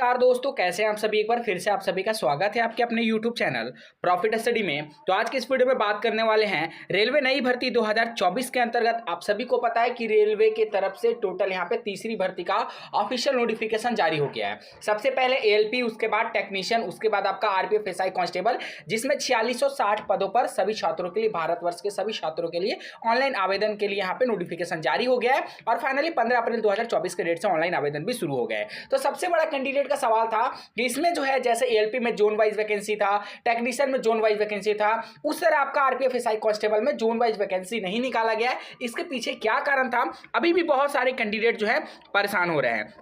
नमस्कार दोस्तों, कैसे हैं आप सभी। एक बार फिर से आप सभी का स्वागत है आपके अपने YouTube चैनल प्रॉफिट स्टडी में। तो आज के इस वीडियो में बात करने वाले हैं रेलवे नई भर्ती 2024 के अंतर्गत। आप सभी को पता है कि रेलवे की तरफ से टोटल यहाँ पे तीसरी भर्ती का ऑफिशियल नोटिफिकेशन जारी हो गया है। सबसे पहले ALP, उसके बाद टेक्नीशियन, उसके बाद आपका RPF SI कांस्टेबल, जिसमें 4660 पदों पर सभी छात्रों के लिए, भारतवर्ष के सभी छात्रों के लिए ऑनलाइन आवेदन के लिए यहाँ पे नोटिफिकेशन जारी हो गया है। और फाइनली 15 अप्रैल 2024 के डेट से ऑनलाइन आवेदन भी शुरू हो गए। तो सबसे बड़ा कैंडिडेट का सवाल था कि इसमें जो है जैसे ALP में जोन वाइज वैकेंसी था, टेक्नीशियन में जोन वाइज वैकेंसी था, उस तरह आपका RPF SI कांस्टेबल में जोन वाइज वैकेंसी नहीं निकाला गया है। इसके पीछे क्या कारण था, अभी भी बहुत सारे कैंडिडेट जो है परेशान हो रहे हैं।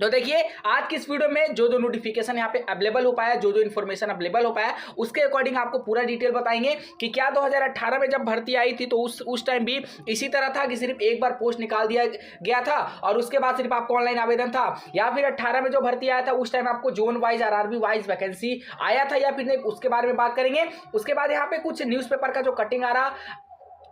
तो देखिए, आज की इस वीडियो में जो नोटिफिकेशन यहाँ पे अवेलेबल हो पाया, जो इन्फॉर्मेशन अवेलेबल हो पाया, उसके अकॉर्डिंग आपको पूरा डिटेल बताएंगे कि क्या 2018 में जब भर्ती आई थी तो उस टाइम भी इसी तरह था कि सिर्फ एक बार पोस्ट निकाल दिया गया था और उसके बाद सिर्फ आपको ऑनलाइन आवेदन था, या फिर 18 में जो भर्ती आया था उस टाइम आपको zone wise RRB wise vacancy आया था या फिर नहीं, उसके बारे में बात करेंगे। उसके बाद यहाँ पे कुछ न्यूज़पेपर का जो कटिंग आ रहा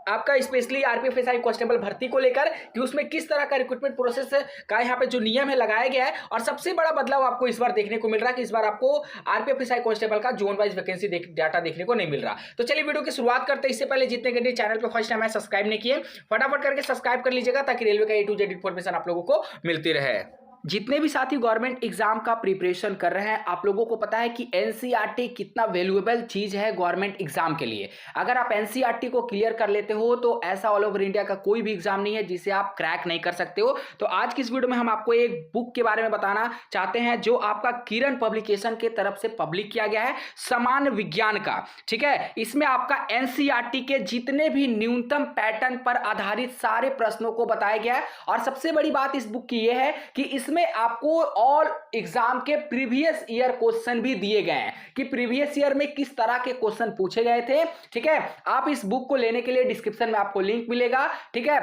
आपका स्पेशली RPF SI कांस्टेबल भर्ती को लेकर कि उसमें किस तरह का रिक्रूटमेंट प्रोसेस का यहाँ पे जो नियम है लगाया गया है। और सबसे बड़ा बदलाव आपको इस बार देखने को मिल रहा है कि इस बार आपको RPF SI कांस्टेबल का जोन वाइज वैकेंसी डाटा देखने को नहीं मिल रहा। तो चलिए वीडियो की शुरुआत करते हैं। इससे पहले जितने घंटे चैनल पर फर्स्ट टाइम है सब्सक्राइब नहीं किए, फटाफट करके सब्सक्राइब कर लीजिएगा ताकि रेलवे का A to Z इन्फॉर्मेशन आप लोगों को मिलती रहे। जितने भी साथी गवर्नमेंट एग्जाम का प्रिपरेशन कर रहे हैं, आप लोगों को पता है कि NCERT कितना वैल्यूएबल चीज है गवर्नमेंट एग्जाम के लिए। अगर आप NCERT को क्लियर कर लेते हो तो ऐसा ऑल ओवर इंडिया का कोई भी एग्जाम नहीं है जिसे आप क्रैक नहीं कर सकते हो। तो आज की इस वीडियो में हम आपको एक बुक के बारे में बताना चाहते हैं जो आपका किरण पब्लिकेशन के तरफ से पब्लिक किया गया है, सामान्य विज्ञान का। ठीक है, इसमें आपका NCERT के जितने भी न्यूनतम पैटर्न पर आधारित सारे प्रश्नों को बताया गया है। और सबसे बड़ी बात इस बुक की यह है कि इसमें आपको ऑल एग्जाम के प्रीवियस ईयर क्वेश्चन भी दिए गए हैं कि प्रीवियस ईयर में किस तरह के क्वेश्चन पूछे गए थे। ठीक है, आप इस बुक को लेने के लिए डिस्क्रिप्शन में आपको लिंक मिलेगा। ठीक है,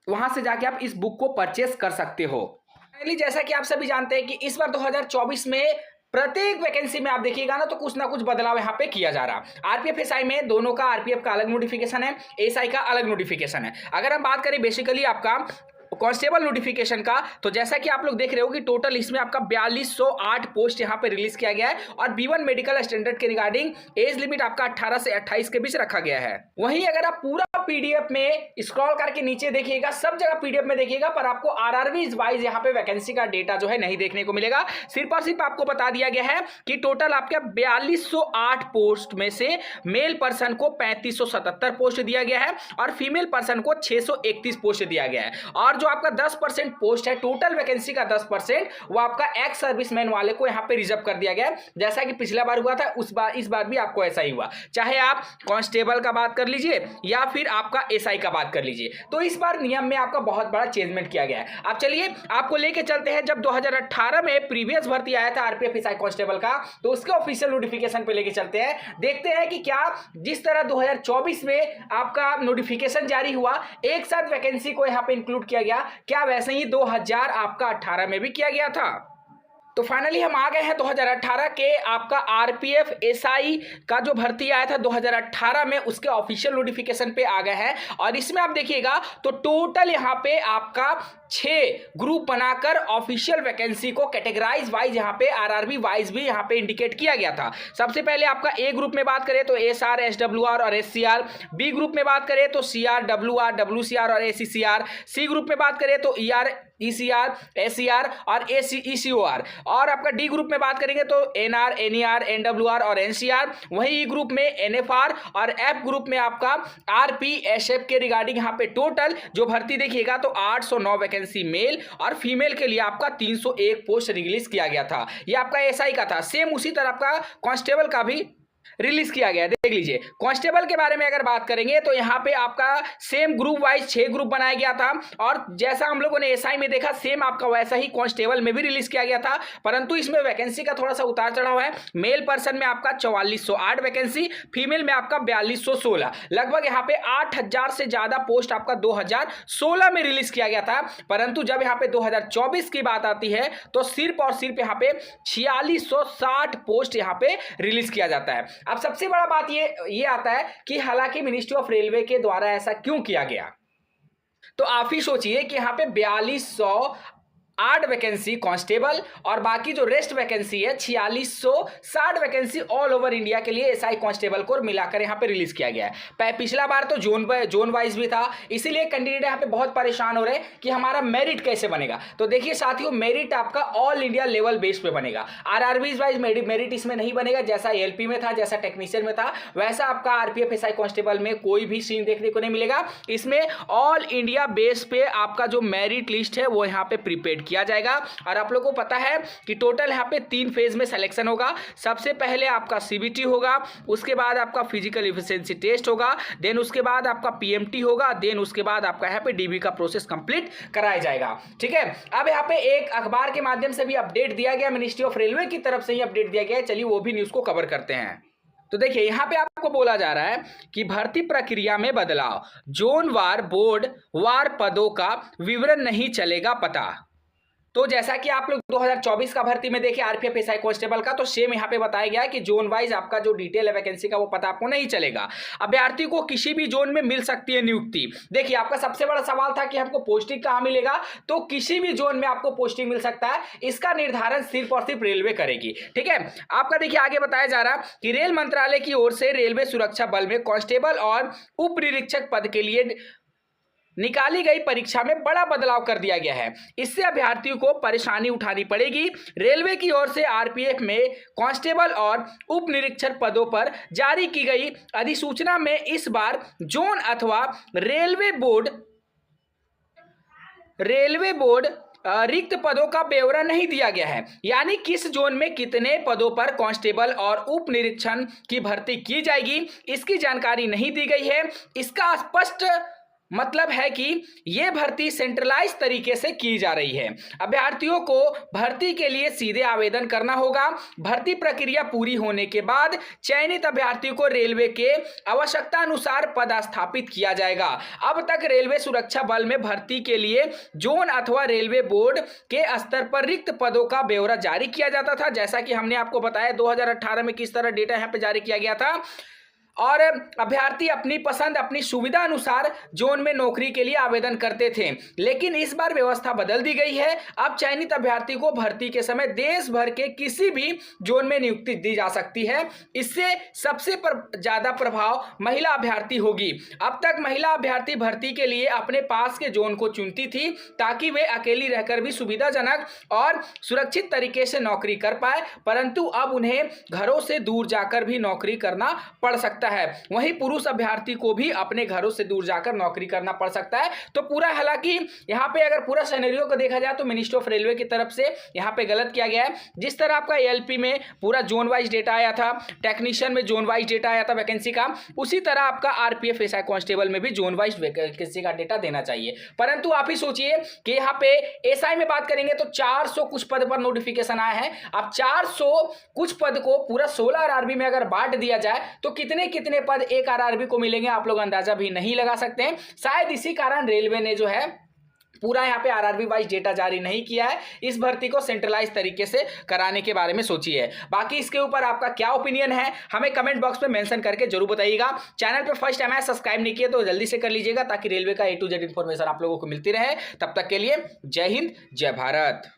वहां से जाके आप इस बुक को परचेस कर सकते हो। जैसा कि आप सभी जानते हैं कि इस बार 2024 में प्रत्येक वैकेंसी में आप देखिएगा ना तो कुछ ना कुछ बदलाव यहाँ पे किया जा रहा। RPF SI में दोनों का, RPF का अलग नोटिफिकेशन है, SI का अलग नोटिफिकेशन है। अगर हम बात करें बेसिकली आपका कांस्टेबल नोटिफिकेशन का, तो जैसा कि आप लोग देख रहे हो कि टोटल इसमें आपका 4208 पोस्ट यहां पे रिलीज किया गया है। और B1 मेडिकल स्टैंडर्ड के रिगार्डिंग एज लिमिट आपका 18 से 28 के बीच रखा गया है। वहीं अगर आप पूरा PDF में स्क्रॉल करके नीचे देखिएगा, सब जगह PDF में देखिएगा, पर आपको RRB वाइज यहाँ पे वैकेंसी का डेटा जो है नहीं देखने को मिलेगा। सिर्फ और सिर्फ आपको बता दिया गया है कि टोटल आपके 4208 पोस्ट में से मेल पर्सन को 3577 पोस्ट दिया गया है और फीमेल पर्सन को 631 पोस्ट दिया गया है। और जो आपका 10% पोस्ट है, टोटल वैकेंसी का 10%, वो आपका एक्स सर्विसमैन वाले को यहां पे रिजर्व कर दिया गया है। जैसा कि पिछला बार हुआ था इस बार भी आपको ऐसा ही हुआ, चाहे आप कांस्टेबल का बात कर लीजिए या फिर आपका SI का बात कर लीजिए। तो इस बार नियम में आपका बहुत बड़ा चेंजमेंट किया गया है। अब चलिए आपको लेके चलते हैं, जब 2018 में प्रीवियस भर्ती आया था RPF SI कांस्टेबल का, तो उसके ऑफिशियल नोटिफिकेशन पे लेके चलते हैं। देखते हैं कि क्या जिस तरह 2024 में आपका नोटिफिकेशन जारी हुआ, एक साथ वैकेंसी को यहां पे इंक्लूड किया गया, क्या वैसे ही 2018 में भी किया गया था। तो फाइनली हम आ गए हैं 2018 के आपका RPF SI का जो भर्ती आया था 2018 में, उसके ऑफिशियल नोटिफिकेशन पे आ गए हैं। और इसमें आप देखिएगा तो टोटल यहां पे आपका 6 ग्रुप बनाकर ऑफिशियल वैकेंसी को कैटेगराइज वाइज यहाँ पे RRB वाइज भी यहाँ पे इंडिकेट किया गया था। सबसे पहले आपका A ग्रुप में बात करें तो SR, SWR और SCR, B ग्रुप में बात करें तो CR, WR, WCR और ACCR, C ग्रुप में बात करें तो ER, ECR, SCR और ECOR, और आपका D ग्रुप में बात करेंगे तो NR, NER, NWR और NCR। वहीं E ग्रुप में NFR और F ग्रुप में आपका RPSF के रिगार्डिंग यहाँ पे टोटल जो भर्ती देखिएगा तो 809 वैकेंसी मेल और फीमेल के लिए आपका 301 पोस्ट रिलीज किया गया था। ये आपका SI का था। सेम उसी तरह आपका कांस्टेबल का भी रिलीज किया गया। देख लीजिए, कांस्टेबल के बारे में अगर बात करेंगे तो यहाँ पे आपका सेम ग्रुप वाइज 6 ग्रुप बनाया गया था। और जैसा हम लोगों ने SI में देखा, सेम आपका वैसा ही कांस्टेबल में भी रिलीज किया गया था, परंतु इसमें वैकेंसी का थोड़ा सा उतार चढ़ाव है। मेल पर्सन में आपका 4408 वैकेंसी, फीमेल में आपका 4216, लगभग यहाँ पे 8000 से ज्यादा पोस्ट आपका 2016 में रिलीज किया गया था। परंतु जब यहाँ पे 2024 की बात आती है तो सिर्फ और सिर्फ यहाँ पे 4660 पोस्ट यहाँ पे रिलीज किया जाता है। अब सबसे बड़ा बात ये आता है कि हालांकि मिनिस्ट्री ऑफ रेलवे के द्वारा ऐसा क्यों किया गया, तो आप ही सोचिए कि यहां पे 4200 8 वैकेंसी कांस्टेबल और बाकी जो रेस्ट वैकेंसी है 4660 वैकेंसी ऑल ओवर इंडिया के लिए एसआई कांस्टेबल को मिलाकर यहां पे रिलीज किया गया है। पिछला बार तो जोन वाइज भी था, इसीलिए कैंडिडेट यहां पे बहुत परेशान हो रहे हैं कि हमारा मेरिट कैसे बनेगा। तो देखिए साथियों, मेरिट आपका ऑल इंडिया लेवल बेस पे बनेगा। आरआरबी वाइज मेरिट इसमें नहीं बनेगा, जैसा एलपी में था, जैसा टेक्नीशियन में था, वैसा आपका आरपीएफ एसआई कांस्टेबल में कोई भी सीन देखने को नहीं मिलेगा। इसमें ऑल इंडिया बेस पे आपका जो मेरिट लिस्ट है वो यहां पे प्रिपेयर किया जाएगा। और आप लोगों को पता है कि टोटल यहां पे 3 फेज में सिलेक्शन होगा। सबसे पहले आपका सीबीटी होगा, उसके बाद आपका फिजिकल एफिशिएंसी टेस्ट होगा, देन उसके बाद आपका पीएमटी होगा, देन उसके बाद आपका यहां पे डीबी का प्रोसेस कंप्लीट कराया जाएगा। ठीक है, अब यहां पे एक अखबार के माध्यम से भी अपडेट दिया गया, मिनिस्ट्री ऑफ रेलवे की तरफ से ही अपडेट दिया गया है। चलिए वो भी न्यूज को कवर करते हैं। तो देखिए यहां पे आपको बोला जा रहा है कि भर्ती प्रक्रिया में बदलाव, जोन वार बोर्ड वार पदों का विवरण नहीं चलेगा पता। तो जैसा कि आप लोग 2024 का भर्ती में देखिए आरपीएफ एसआई कांस्टेबल का, तो सेम यहां पे बताया गया है कि जोन वाइज आपका जो डिटेल है वैकेंसी का वो पता आपको नहीं चलेगा। अभ्यर्थी को किसी भी जोन में मिल सकती है नियुक्ति। देखिए आपका सबसे बड़ा सवाल था कि हमको पोस्टिंग कहां मिलेगा, तो किसी भी जोन में आपको पोस्टिंग मिल सकता है। इसका निर्धारण सिर्फ और सिर्फ रेलवे करेगी। ठीक है, आपका देखिए आगे बताया जा रहा कि रेल मंत्रालय की ओर से रेलवे सुरक्षा बल में कांस्टेबल और उप निरीक्षक पद के लिए निकाली गई परीक्षा में बड़ा बदलाव कर दिया गया है। इससे अभ्यर्थियों को परेशानी उठानी पड़ेगी। रेलवे की ओर से आरपीएफ में कांस्टेबल और उप निरीक्षक पदों पर जारी की गई अधिसूचना में इस बार जोन अथवा रेलवे बोर्ड रिक्त पदों का ब्यौरा नहीं दिया गया है, यानी किस जोन में कितने पदों पर कांस्टेबल और उप निरीक्षण की भर्ती की जाएगी इसकी जानकारी नहीं दी गई है। इसका स्पष्ट मतलब है कि यह भर्ती सेंट्रलाइज तरीके से की जा रही है। अभ्यर्थियों को भर्ती के लिए सीधे आवेदन करना होगा। भर्ती प्रक्रिया पूरी होने के बाद चयनित अभ्यर्थियों को रेलवे के आवश्यकता अनुसार पदस्थापित किया जाएगा। अब तक रेलवे सुरक्षा बल में भर्ती के लिए जोन अथवा रेलवे बोर्ड के स्तर पर रिक्त पदों का ब्यौरा जारी किया जाता था। जैसा कि हमने आपको बताया 2018 में किस तरह डेटा यहाँ पे जारी किया गया था, और अभ्यर्थी अपनी पसंद अपनी सुविधा अनुसार जोन में नौकरी के लिए आवेदन करते थे। लेकिन इस बार व्यवस्था बदल दी गई है। अब चयनित अभ्यर्थी को भर्ती के समय देश भर के किसी भी जोन में नियुक्ति दी जा सकती है। इससे सबसे ज्यादा प्रभाव महिला अभ्यर्थी होगी। अब तक महिला अभ्यर्थी भर्ती के लिए अपने पास के जोन को चुनती थी ताकि वे अकेली रहकर भी सुविधाजनक और सुरक्षित तरीके से नौकरी कर पाए, परंतु अब उन्हें घरों से दूर जाकर भी नौकरी करना पड़ सकता है। वहीं पुरुष अभ्यर्थी को भी अपने घरों से दूर जाकर नौकरी करना पड़ सकता है। तो पूरा, हालांकि यहां पे अगर पूरा सिनेरियो को देखा जाए तो मिनिस्ट्री ऑफ रेलवे की तरफ से यहां पे गलत किया गया है। जिस तरह आपका एलपी में पूरा जोन वाइज डेटा आया था, टेक्नीशियन में जोन वाइज डेटा आया था वैकेंसी का, उसी तरह आपका आरपीएफ एसआई कांस्टेबल में भी जोन वाइज वैकेंसी का डेटा देना चाहिए। परंतु आप ही सोचिए कि यहाँ पे एसआई में बात करेंगे तो 400 कुछ पद पर नोटिफिकेशन आया है। अब 400 कुछ पद को पूरा 16 आरआरबी में अगर बांट दिया जाए तो कितने पद एक आरआरबी को मिलेंगे आप लोग अंदाजा भी नहीं लगा सकते हैं। शायद इसी कारण रेलवे ने जो है पूरा यहाँ पे आरआरबी वाइज डेटा जारी नहीं किया है। इस भर्ती को सेंट्रलाइज तरीके से कराने के बारे में सोचिए। बाकी इसके ऊपर आपका क्या ओपिनियन है हमें कमेंट बॉक्स में मेंशन करके जरूर बताइएगा। चैनल पे फर्स्ट टाइम है, सब्सक्राइब नहीं किया तो जल्दी से कर लीजिएगा ताकि रेलवे का A to Z इंफॉर्मेशन आप लोगों को मिलती रहे। तब तक के लिए जय हिंद, जय भारत।